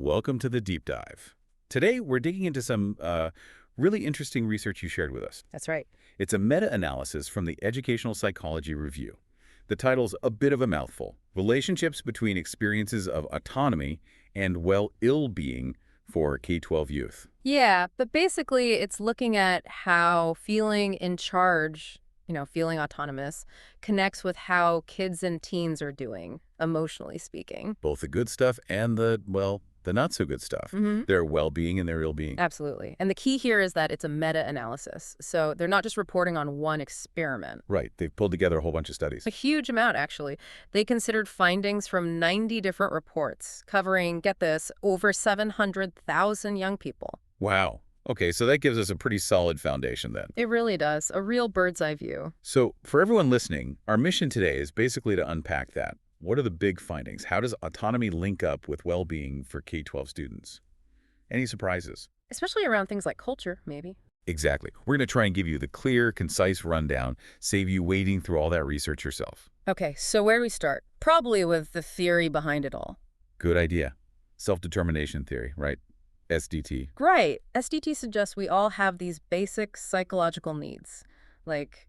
Welcome to the deep dive. Today, we're digging into some really interesting research you shared with us. That's right. It's a meta-analysis from the Educational Psychology Review. The title's a bit of a mouthful: Relationships Between Experiences of Autonomy and Ill-Being for K-12 Youth. Yeah, but basically it's looking at how feeling in charge, feeling autonomous, connects with how kids and teens are doing, emotionally speaking. Both the good stuff and the not-so-good stuff. hmm Their well-being and their ill-being. Absolutely. And the key here is that it's a meta-analysis. So they're not just reporting on one experiment. Right. They've pulled together a whole bunch of studies. A huge amount, actually. They considered findings from 90 different reports covering, get this, over 700,000 young people. Wow. Okay, so that gives us a pretty solid foundation then. It really does. A real bird's eye view. So for everyone listening, our mission today is basically to unpack that. What are the big findings? How does autonomy link up with well-being for K-12 students? Any surprises? Especially around things like culture, maybe. Exactly. We're going to try and give you the clear, concise rundown, save you wading through all that research yourself. Okay, so where do we start? Probably with the theory behind it all. Good idea. Self-determination theory, right? SDT. Right. SDT suggests we all have these basic psychological needs, like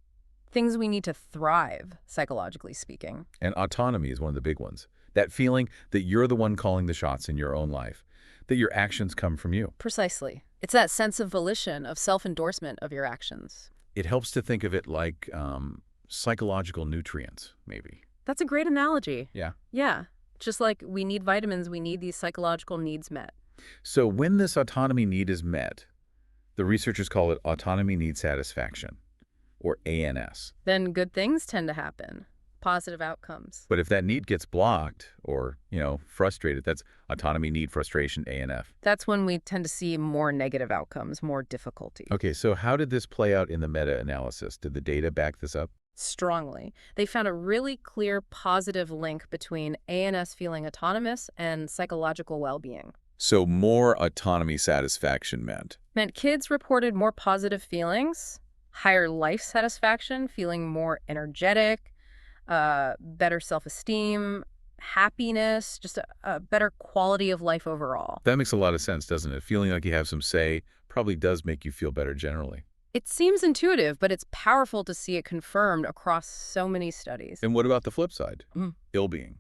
things we need to thrive, psychologically speaking. And autonomy is one of the big ones. That feeling that you're the one calling the shots in your own life, that your actions come from you. Precisely. It's that sense of volition, of self-endorsement of your actions. It helps to think of it like psychological nutrients, maybe. That's a great analogy. Yeah. Yeah. Just like we need vitamins, we need these psychological needs met. So when this autonomy need is met, the researchers call it autonomy need satisfaction, or ANS. Then good things tend to happen. Positive outcomes. But if that need gets blocked or, frustrated, that's autonomy need frustration, ANF. That's when we tend to see more negative outcomes, more difficulty. Okay, so how did this play out in the meta-analysis? Did the data back this up? Strongly. They found a really clear positive link between ANS feeling autonomous and psychological well-being. So more autonomy satisfaction Meant kids reported more positive feelings, higher life satisfaction, feeling more energetic, better self-esteem, happiness, just a better quality of life overall. That makes a lot of sense, doesn't it? Feeling like you have some say probably does make you feel better generally. It seems intuitive, but it's powerful to see it confirmed across so many studies. And what about the flip side? Mm. Ill-being,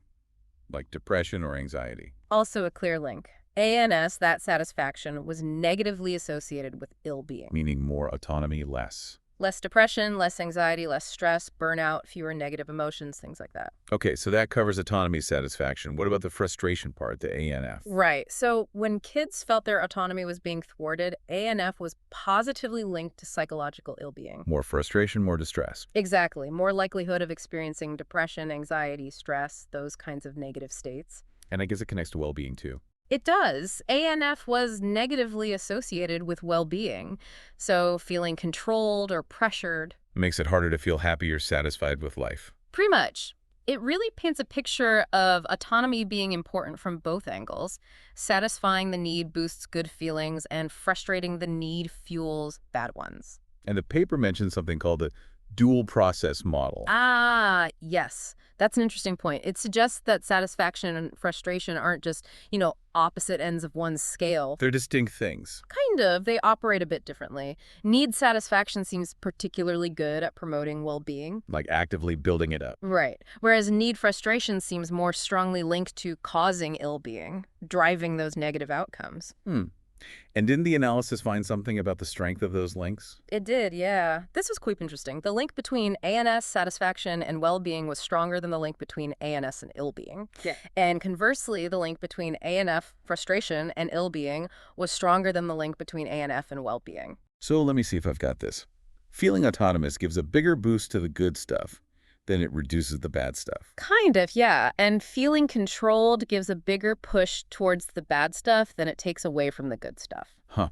like depression or anxiety. Also a clear link. ANS, that satisfaction, was negatively associated with ill-being. Meaning more autonomy, less. Less depression, less anxiety, less stress, burnout, fewer negative emotions, things like that. Okay, so that covers autonomy satisfaction. What about the frustration part, the ANF? Right. So when kids felt their autonomy was being thwarted, ANF was positively linked to psychological ill-being. More frustration, more distress. Exactly. More likelihood of experiencing depression, anxiety, stress, those kinds of negative states. And I guess it connects to well-being too. It does. ANF was negatively associated with well-being, so feeling controlled or pressured. It makes it harder to feel happy or satisfied with life. Pretty much. It really paints a picture of autonomy being important from both angles. Satisfying the need boosts good feelings, and frustrating the need fuels bad ones. And the paper mentions something called the dual process model. Ah, yes. That's an interesting point. It suggests that satisfaction and frustration aren't just, opposite ends of one scale. They're distinct things. Kind of. They operate a bit differently. Need satisfaction seems particularly good at promoting well-being. Like actively building it up. Right. Whereas need frustration seems more strongly linked to causing ill-being, driving those negative outcomes. And didn't the analysis find something about the strength of those links? It did, yeah. This was quite interesting. The link between ANS, satisfaction, and well-being was stronger than the link between ANS and ill-being. Yeah. And conversely, the link between ANF, frustration, and ill-being was stronger than the link between ANF and well-being. So let me see if I've got this. Feeling autonomous gives a bigger boost to the good stuff than it reduces the bad stuff. Kind of, yeah. And feeling controlled gives a bigger push towards the bad stuff than it takes away from the good stuff. Huh.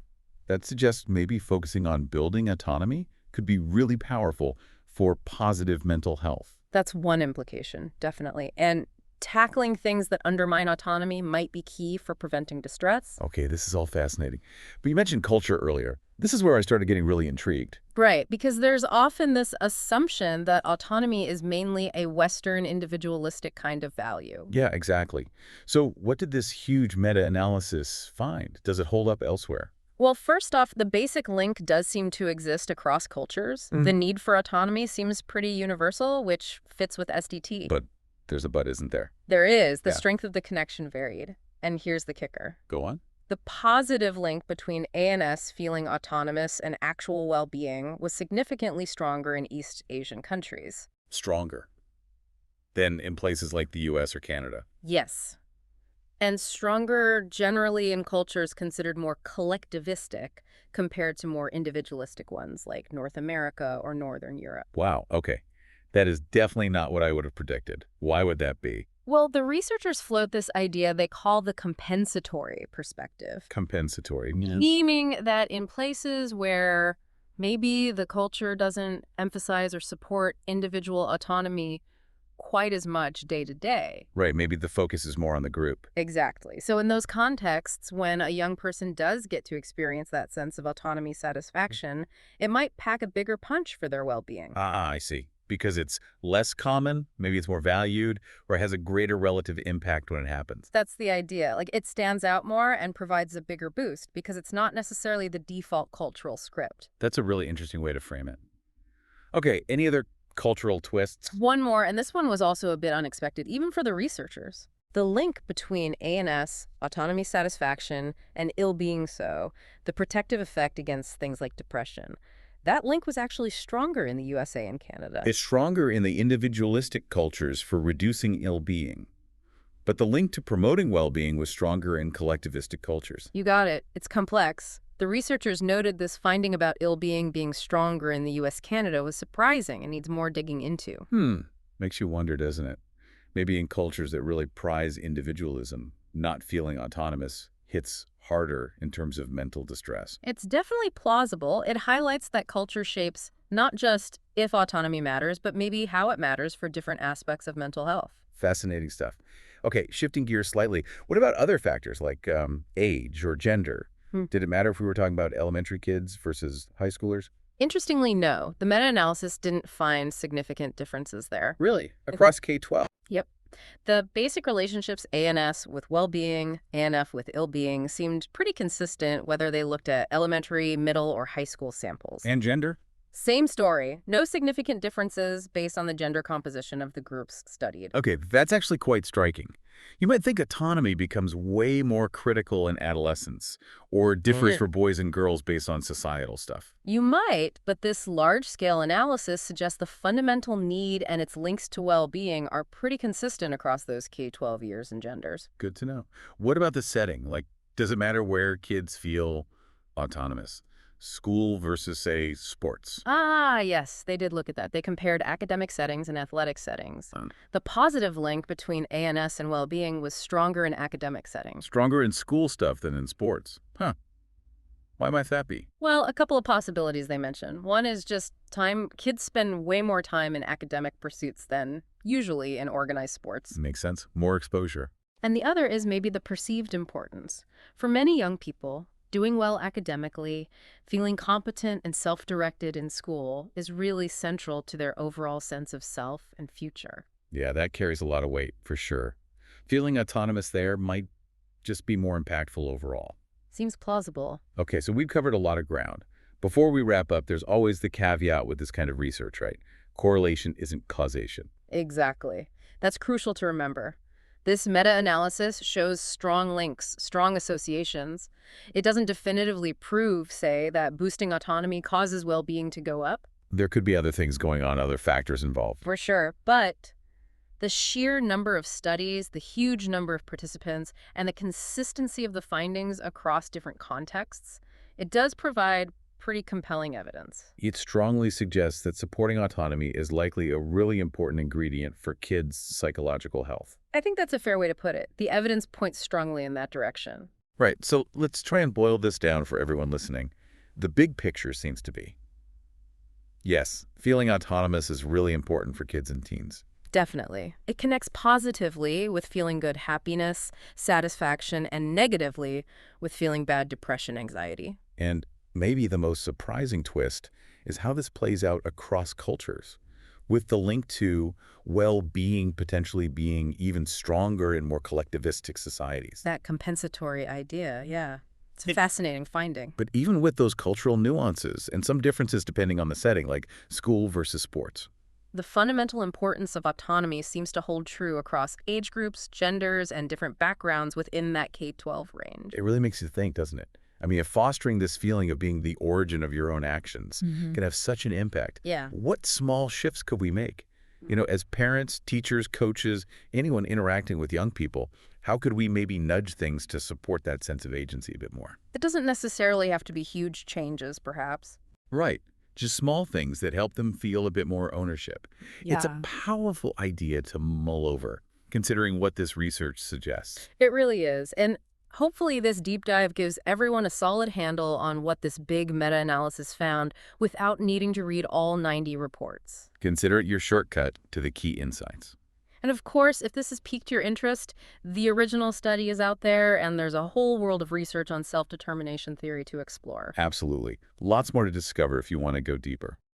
That suggests maybe focusing on building autonomy could be really powerful for positive mental health. That's one implication, definitely. And Tackling things that undermine autonomy might be key for preventing distress. Okay, this is all fascinating. But you mentioned culture earlier. This is where I started getting really intrigued. Right, because there's often this assumption that autonomy is mainly a Western individualistic kind of value. Yeah, exactly. So what did this huge meta-analysis find? Does it hold up elsewhere? Well, first off, the basic link does seem to exist across cultures. The need for autonomy seems pretty universal, which fits with SDT. But there's a but, isn't there? There is. The Yeah. strength of the connection varied. And here's the kicker. Go on. The positive link between ANS feeling autonomous and actual well-being was significantly stronger in East Asian countries. Stronger than in places like the US or Canada. Yes. And stronger generally in cultures considered more collectivistic compared to more individualistic ones like North America or Northern Europe. Wow, okay. That is definitely not what I would have predicted. Why would that be? Well, the researchers float this idea they call the compensatory perspective, Compensatory. meaning that in places where maybe the culture doesn't emphasize or support individual autonomy quite as much day to day. Right, maybe the focus is more on the group. Exactly. So in those contexts, when a young person does get to experience that sense of autonomy satisfaction, it might pack a bigger punch for their well-being. I see. Because it's less common, maybe it's more valued, or it has a greater relative impact when it happens. That's the idea. Like, it stands out more and provides a bigger boost because it's not necessarily the default cultural script. That's a really interesting way to frame it. Okay, any other cultural twists? One more, and this one was also a bit unexpected, even for the researchers. The link between ANS, autonomy satisfaction, and ill-being so, the protective effect against things like depression, that link was actually stronger in the USA and Canada. It's stronger in the individualistic cultures for reducing ill-being. But the link to promoting well-being was stronger in collectivistic cultures. You got it. It's complex. The researchers noted this finding about ill-being being stronger in the US-Canada was surprising and needs more digging into. Makes you wonder, doesn't it? Maybe in cultures that really prize individualism, not feeling autonomous hits harder in terms of mental distress. It's definitely plausible. It highlights that culture shapes not just if autonomy matters, but maybe how it matters for different aspects of mental health. Fascinating stuff. Okay, shifting gears slightly, what about other factors like age or gender? Did it matter if we were talking about elementary kids versus high schoolers? Interestingly, no. The meta-analysis didn't find significant differences there. Really? Across K-12? Yep. The basic relationships ANS with well-being, ANF with ill-being seemed pretty consistent whether they looked at elementary, middle, or high school samples. And gender? Same story. No significant differences based on the gender composition of the groups studied. Okay, that's actually quite striking. You might think autonomy becomes way more critical in adolescence or differs for boys and girls based on societal stuff. You might, but this large-scale analysis suggests the fundamental need and its links to well-being are pretty consistent across those K-12 years and genders. Good to know. What about the setting? Like, does it matter where kids feel autonomous? School versus, say, sports? Yes, they did look at that. They compared academic settings and athletic settings. Um, The positive link between ANS and well-being was stronger in academic settings. Stronger in school stuff than in sports. Huh. Why might that be? Well, a couple of possibilities they mentioned. One is just time. Kids spend way more time in academic pursuits than usually in organized sports. Makes sense. More exposure. And the other is maybe the perceived importance. For many young people, doing well academically, feeling competent and self-directed in school is really central to their overall sense of self and future. Yeah, that carries a lot of weight, for sure. Feeling autonomous there might just be more impactful overall. Seems plausible. Okay, so we've covered a lot of ground. Before we wrap up, there's always the caveat with this kind of research, right? Correlation isn't causation. Exactly. That's crucial to remember. This meta-analysis shows strong links, strong associations. It doesn't definitively prove, say, that boosting autonomy causes well-being to go up. There could be other things going on, other factors involved. For sure, but the sheer number of studies, the huge number of participants, and the consistency of the findings across different contexts, it does provide pretty compelling evidence. It strongly suggests that supporting autonomy is likely a really important ingredient for kids' psychological health. I think that's a fair way to put it. The evidence points strongly in that direction. Right, so let's try and boil this down for everyone listening. The big picture seems to be, yes, feeling autonomous is really important for kids and teens. Definitely. It connects positively with feeling good happiness, satisfaction, and negatively with feeling bad depression, anxiety. And maybe the most surprising twist is how this plays out across cultures, with the link to well-being potentially being even stronger in more collectivistic societies. That compensatory idea, yeah. It's a It- fascinating finding. But even with those cultural nuances and some differences depending on the setting, like school versus sports, The fundamental importance of autonomy seems to hold true across age groups, genders, and different backgrounds within that K-12 range. it really makes you think, doesn't it? I mean, if fostering this feeling of being the origin of your own actions Hmm. can have such an impact, Yeah. what small shifts could we make? You know, as parents, teachers, coaches, anyone interacting with young people, how could we maybe nudge things to support that sense of agency a bit more? It doesn't necessarily have to be huge changes, perhaps. Right. Just small things that help them feel a bit more ownership. It's a Yeah. powerful idea to mull over, considering what this research suggests. It really is. And hopefully this deep dive gives everyone a solid handle on what this big meta-analysis found without needing to read all 90 reports. Consider it your shortcut to the key insights. And of course, if this has piqued your interest, the original study is out there and there's a whole world of research on self-determination theory to explore. Absolutely. Lots more to discover if you want to go deeper.